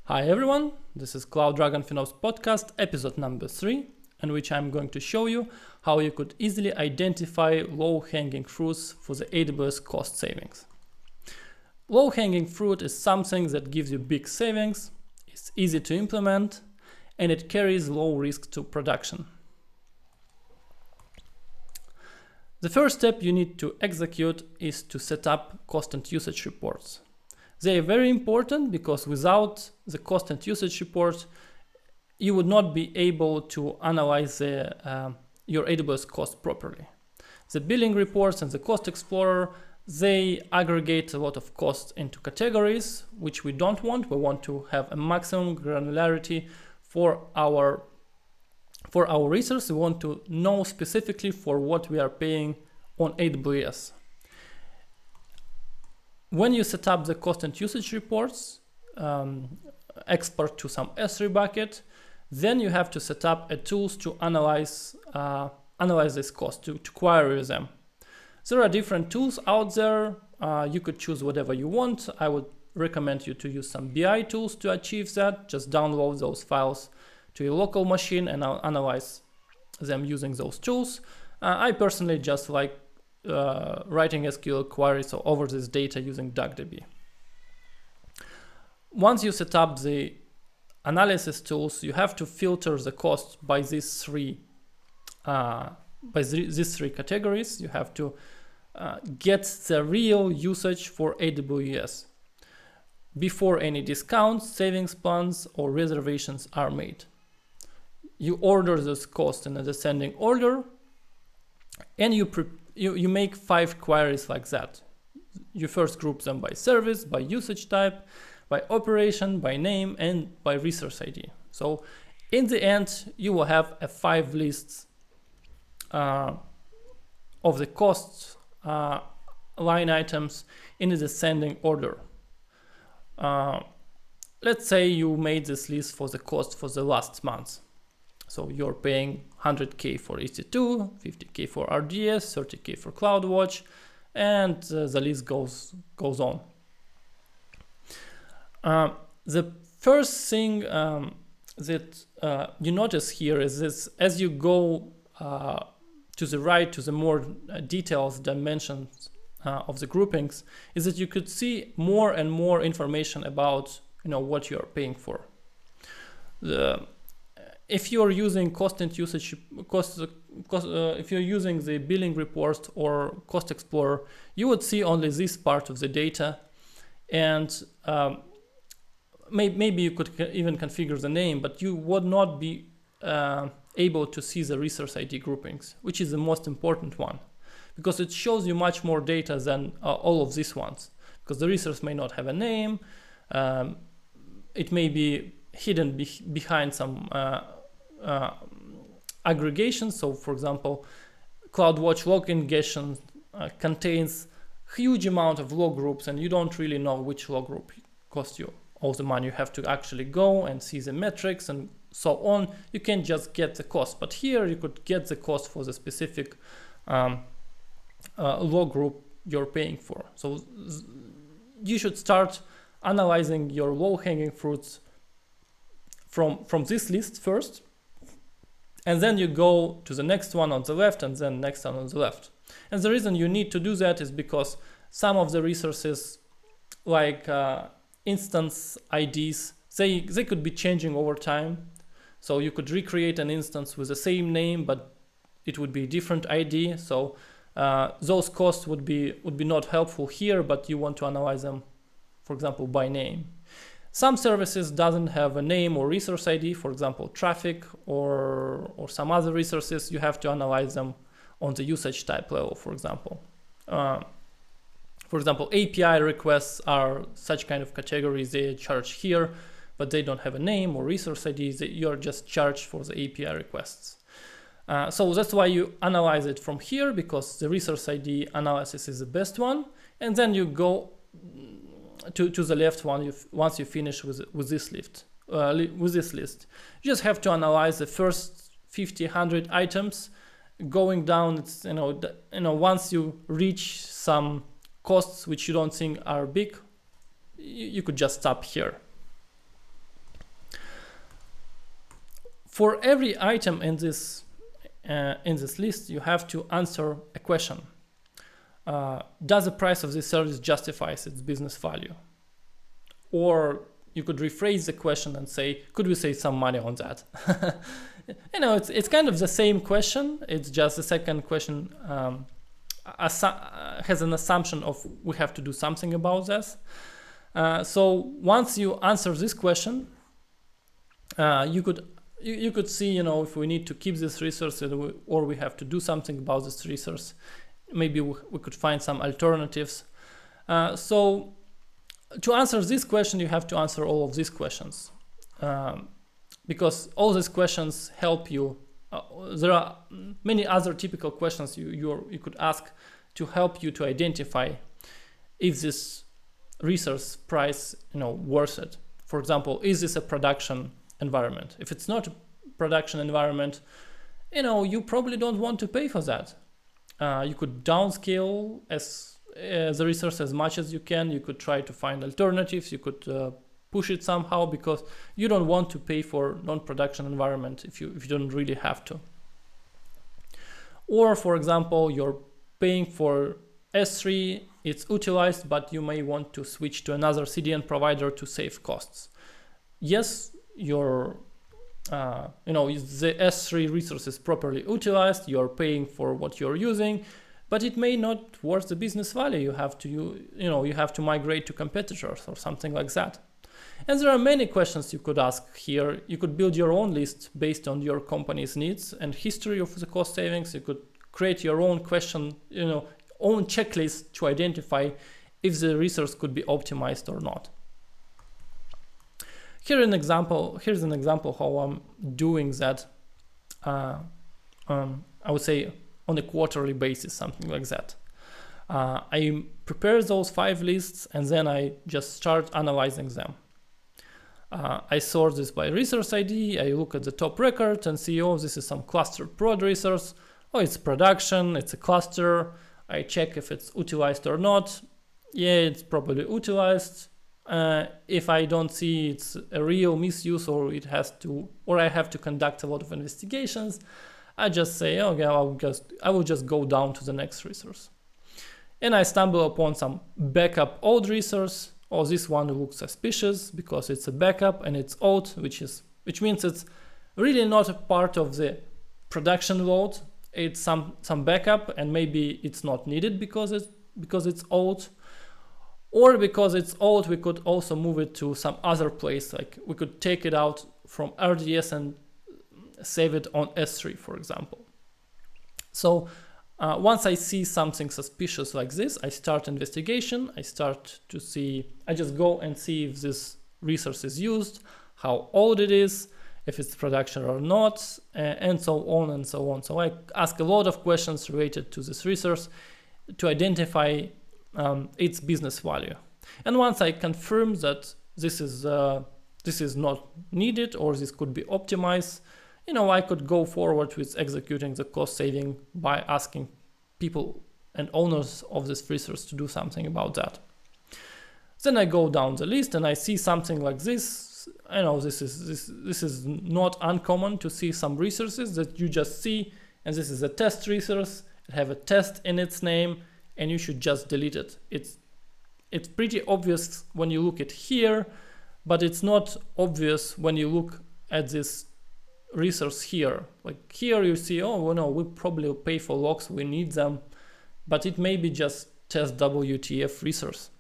Hi everyone, this is Cloud Dragon FinOps podcast episode number 3, in which I'm going to show you how you could easily identify low-hanging fruits for the AWS cost savings. Low-hanging fruit is something that gives you big savings, it's easy to implement, and it carries low risk to production. The first step you need to execute is to set up cost and usage reports. They are very important because without the cost and usage report, you would not be able to analyze your AWS cost properly. The billing reports and the cost explorer, they aggregate a lot of costs into categories, which we don't want. We want to have a maximum granularity for our resource. We want to know specifically for what we are paying on AWS. When you set up the cost and usage reports, export to some S3 bucket, then you have to set up a tools to analyze this cost, to query them. There are different tools out there. You could choose whatever you want. I would recommend you to use some BI tools to achieve that. Just download those files to your local machine and analyze them using those tools. I personally just like writing SQL queries over this data using DuckDB. Once you set up the analysis tools, you have to filter the cost by these three categories. You have to get the real usage for AWS before any discounts, savings plans, or reservations are made. You order this cost in a descending order, and you make 5 queries like that. You first group them by service, by usage type, by operation, by name, and by resource ID. So in the end, you will have 5 lists of the costs line items in a descending order. Let's say you made this list for the cost for the last month. So you're paying 100K for EC2, 50K for RDS, 30K for CloudWatch, and the list goes on. The first thing that you notice here is this: as you go to the right, to the more detailed dimensions of the groupings, is that you could see more and more information about what you are paying for. If you are using cost and usage if you're using the billing report or cost explorer, you would see only this part of the data, and maybe you could even configure the name, but you would not be able to see the resource ID groupings, which is the most important one, because it shows you much more data than all of these ones, because the resource may not have a name, it may be hidden behind some aggregations. So for example, CloudWatch log ingestion contains huge amount of log groups, and you don't really know which log group costs you all the money. You have to actually go and see the metrics and so on. You can't just get the cost, but here you could get the cost for the specific log group you're paying for. So you should start analyzing your low-hanging fruits from this list first, and then you go to the next one on the left, and then next one on the left. And the reason you need to do that is because some of the resources, like instance IDs, they could be changing over time. So you could recreate an instance with the same name, but it would be a different ID. So those costs would be not helpful here, but you want to analyze them, for example, by name. Some services doesn't have a name or resource ID, for example, traffic or some other resources. You have to analyze them on the usage type level, for example. For example, API requests are such kind of categories. They are charged here, but they don't have a name or resource ID. You're just charged for the API requests. So that's why you analyze it from here, because the resource ID analysis is the best one. And then you go to the left one once you finish with this list. You just have to analyze the first 50-100 items. Going down, it's once you reach some costs which you don't think are big, you could just stop here. For every item in this list, you have to answer a question. Does the price of this service justifies its business value? Or you could rephrase the question and say, could we save some money on that? You know, it's kind of the same question. It's just the second question has an assumption of we have to do something about this. So once you answer this question, you could see, you know, if we need to keep this resource or we have to do something about this resource. Maybe we could find some alternatives. So to answer this question, you have to answer all of these questions, because all these questions help you. There are many other typical questions you could ask to help you to identify if this resource price, you know, worth it. For example, is this a production environment? If it's not a production environment, you know, you probably don't want to pay for that. You could downscale the resource as much as you can. You could try to find alternatives. You could push it somehow, because you don't want to pay for non-production environment if you don't really have to. Or for example, you're paying for S3, it's utilized, but you may want to switch to another CDN provider to save costs. Yes, your you know, the S3 resource is properly utilized, you're paying for what you're using, but it may not worth the business value. You have to migrate to competitors or something like that. And there are many questions you could ask here. You could build your own list based on your company's needs and history of the cost savings. You could create your own question, you know, own checklist to identify if the resource could be optimized or not. Here's an example how I'm doing that. I would say on a quarterly basis, something like that. I prepare those 5 lists and then I just start analyzing them. I sort this by resource ID. I look at the top record and see, oh, this is some clustered prod resource. Oh, it's production, it's a cluster. I check if it's utilized or not. Yeah, it's probably utilized. If I don't see it's a real misuse or I have to conduct a lot of investigations, I just say, okay, I will just go down to the next resource. And I stumble upon some backup old resource. Oh, this one looks suspicious because it's a backup and it's old, which means it's really not a part of the production load. It's some backup, and maybe it's not needed because it's old. Or because it's old, we could also move it to some other place. Like we could take it out from RDS and save it on S3, for example. So once I see something suspicious like this, I start investigation. I just go and see if this resource is used, how old it is, if it's production or not, and so on and so on. So I ask a lot of questions related to this resource to identify its business value. And once I confirm that this is not needed or this could be optimized, you know, I could go forward with executing the cost saving by asking people and owners of this resource to do something about that. Then I go down the list and I see something like this. I know this is not uncommon to see some resources that you just see, and this is a test resource. It have a test in its name, and you should just delete it. It's pretty obvious when you look at here, but it's not obvious when you look at this resource here. Like here you see, oh, well, no, we probably pay for logs, we need them, but it may be just test WTF resource.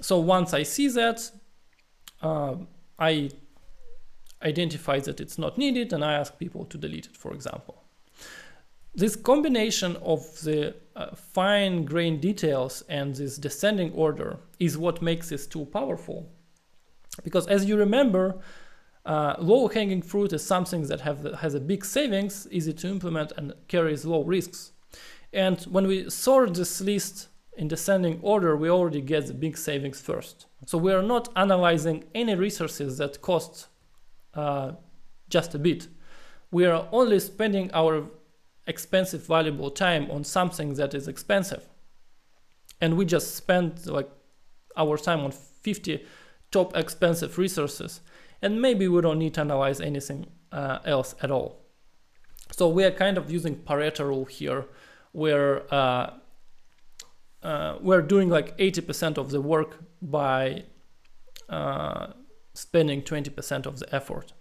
So once I see that, I identify that it's not needed and I ask people to delete it, for example. This combination of the fine-grained details and this descending order is what makes this tool powerful. Because as you remember, low-hanging fruit is something that has a big savings, easy to implement, and carries low risks. And when we sort this list in descending order, we already get the big savings first. So we are not analyzing any resources that cost just a bit. We are only spending our expensive, valuable time on something that is expensive. And we just spend like our time on 50 top expensive resources. and maybe we don't need to analyze anything else at all. So we are kind of using Pareto rule here, where we're doing like 80% of the work by spending 20% of the effort.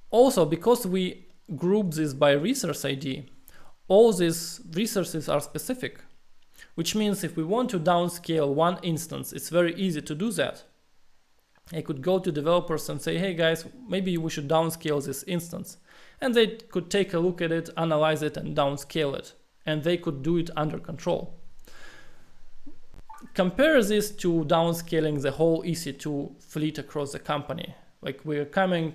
Also, because we group this by resource ID, all these resources are specific, which means if we want to downscale one instance, it's very easy to do that. I could go to developers and say, hey guys, maybe we should downscale this instance. And they could take a look at it, analyze it, and downscale it. And they could do it under control. Compare this to downscaling the whole EC2 fleet across the company. Like we're coming,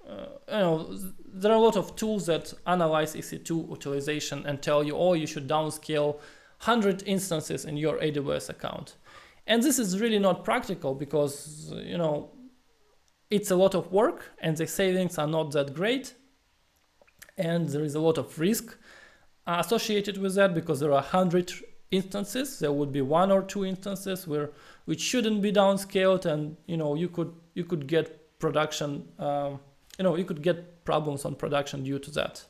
there are a lot of tools that analyze EC2 utilization and tell you, oh, you should downscale 100 instances in your AWS account. And this is really not practical because, it's a lot of work and the savings are not that great. And there is a lot of risk associated with that because there are 100 instances. There would be 1 or 2 instances which shouldn't be downscaled, and you could get production, you could get problems on production due to that.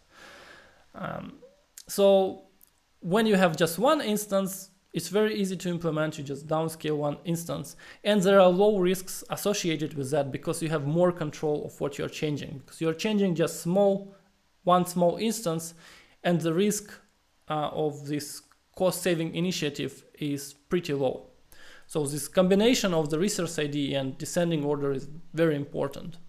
So when you have just one instance, it's very easy to implement. You just downscale one instance, and there are low risks associated with that because you have more control of what you're changing, because you're changing just one small instance, and the risk of this cost-saving initiative is pretty low. So this combination of the resource ID and descending order is very important.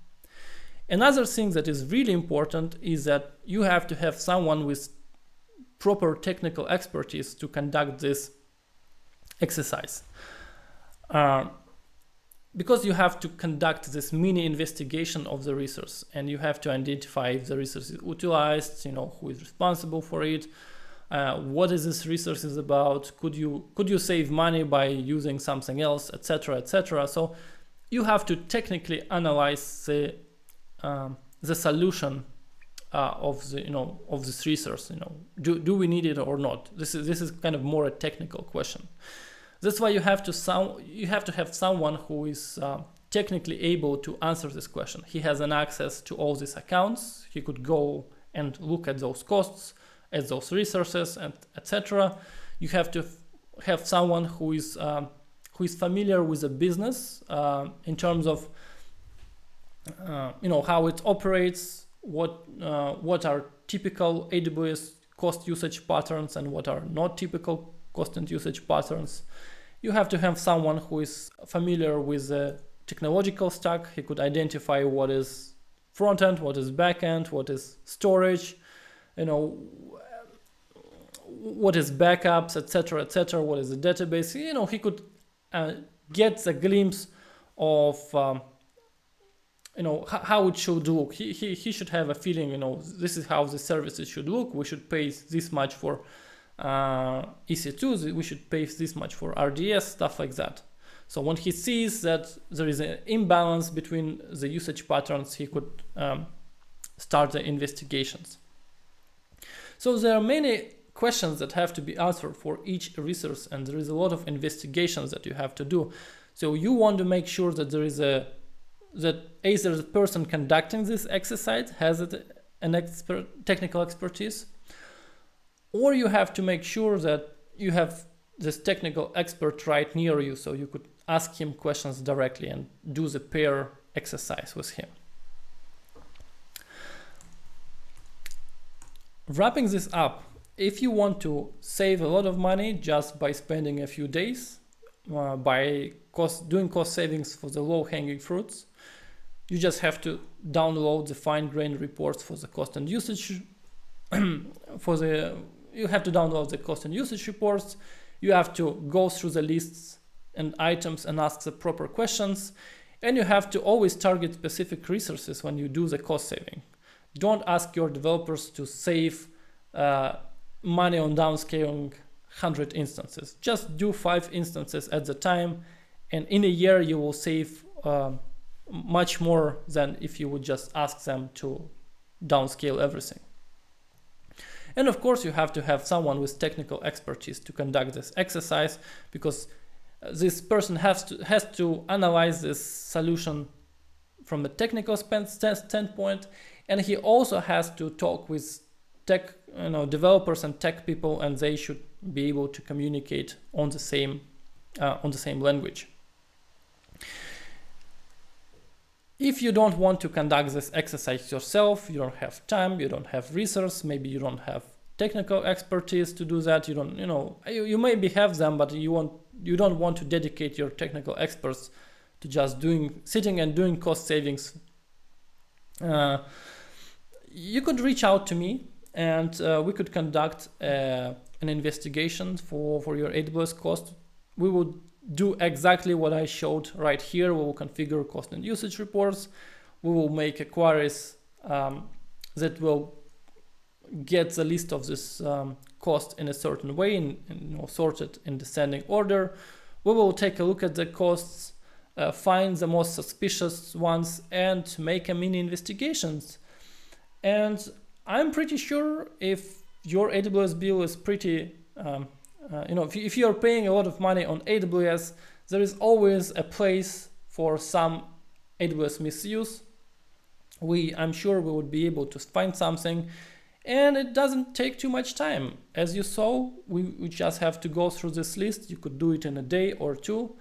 Another thing that is really important is that you have to have someone with proper technical expertise to conduct this exercise. Because you have to conduct this mini investigation of the resource, and you have to identify if the resource is utilized, who is responsible for it, what is this resource is about, could you save money by using something else, etc., etc. So you have to technically analyze the solution of this resource. Do we need it or not? This is kind of more a technical question. That's why you have to have someone who is technically able to answer this question. He has an access to all these accounts. He could go and look at those costs, at those resources, and etc. You have to have someone who is familiar with the business in terms of how it operates, what are typical AWS cost usage patterns and what are not typical cost and usage patterns. You have to have someone who is familiar with the technological stack. He could identify what is front end, what is back end, what is storage, what is backups, etc., etc. What is the database? He could get a glimpse of how it should look. He should have a feeling. This is how the services should look. We should pay this much for EC2, we should pay this much for RDS, stuff like that. So when he sees that there is an imbalance between the usage patterns, he could start the investigations. So there are many questions that have to be answered for each resource, and there is a lot of investigations that you have to do. So you want to make sure that there is that either the person conducting this exercise has an technical expertise, or you have to make sure that you have this technical expert right near you, so you could ask him questions directly and do the pair exercise with him. Wrapping this up, if you want to save a lot of money just by spending a few days, by doing cost savings for the low-hanging fruits, you just have to download the fine-grained reports for the cost and usage. You have to download the cost and usage reports. You have to go through the lists and items and ask the proper questions. And you have to always target specific resources when you do the cost saving. Don't ask your developers to save money on downscaling 100 instances. Just do 5 instances at the time, and in a year you will save much more than if you would just ask them to downscale everything. And of course you have to have someone with technical expertise to conduct this exercise, because this person has to analyze this solution from a technical standpoint, and he also has to talk with tech, developers and tech people, and they should be able to communicate on the same language. If you don't want to conduct this exercise yourself, you don't have time, you don't have resources, maybe you don't have technical expertise to do that. You maybe have them, but you don't want to dedicate your technical experts to just sitting and doing cost savings. You could reach out to me, and we could conduct an investigation for your AWS cost. We will do exactly what I showed right here. We will configure cost and usage reports. We will make queries that will get the list of this cost in a certain way, and sorted in descending order. We will take a look at the costs, find the most suspicious ones, and make a mini investigations. And I'm pretty sure if your AWS bill is pretty, if you're paying a lot of money on AWS, there is always a place for some AWS misuse. I'm sure we would be able to find something, and it doesn't take too much time. As you saw, we just have to go through this list. You could do it in a day or two,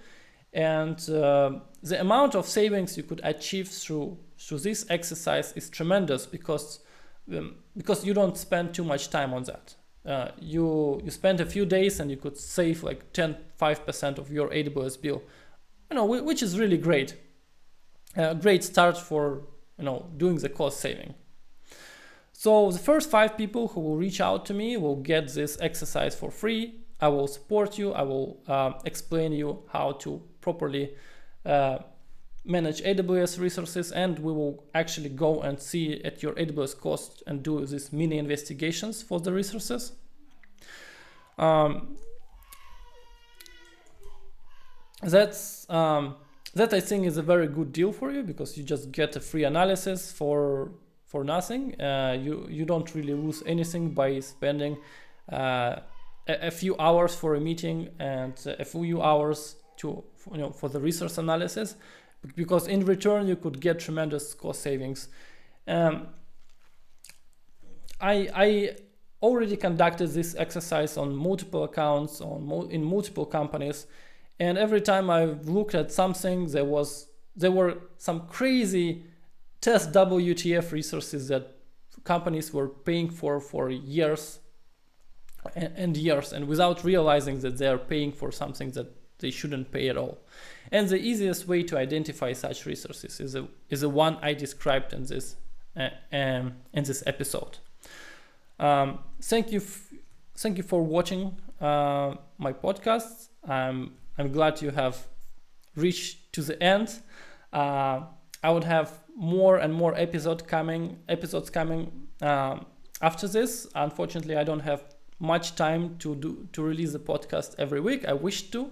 and the amount of savings you could achieve through this exercise is tremendous, because you don't spend too much time on that. You spend a few days and you could save like 5% of your AWS bill, which is really great. A great start for doing the cost saving. So the first 5 people who will reach out to me will get this exercise for free. I will support you. I will explain you how to properly manage AWS resources, and we will actually go and see at your AWS cost and do these mini investigations for the resources. That I think is a very good deal for you, because you just get a free analysis for nothing. You don't really lose anything by spending a few hours for a meeting and a few hours for the resource analysis, because in return you could get tremendous cost savings. I already conducted this exercise on multiple accounts in multiple companies, and every time I looked at something, there were some crazy test WTF resources that companies were paying for years and years, and without realizing that they are paying for something that they shouldn't pay at all. And the easiest way to identify such resources is the one I described in this episode. Thank you for watching my podcast. I'm glad you have reached to the end. I would have more and more episodes coming after this. Unfortunately, I don't have much time to release a podcast every week. I wish to.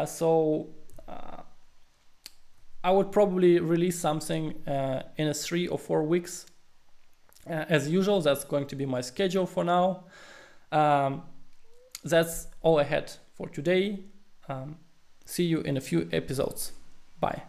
So I would probably release something in 3 or 4 weeks. As usual, that's going to be my schedule for now. That's all I had for today. See you in a few episodes. Bye.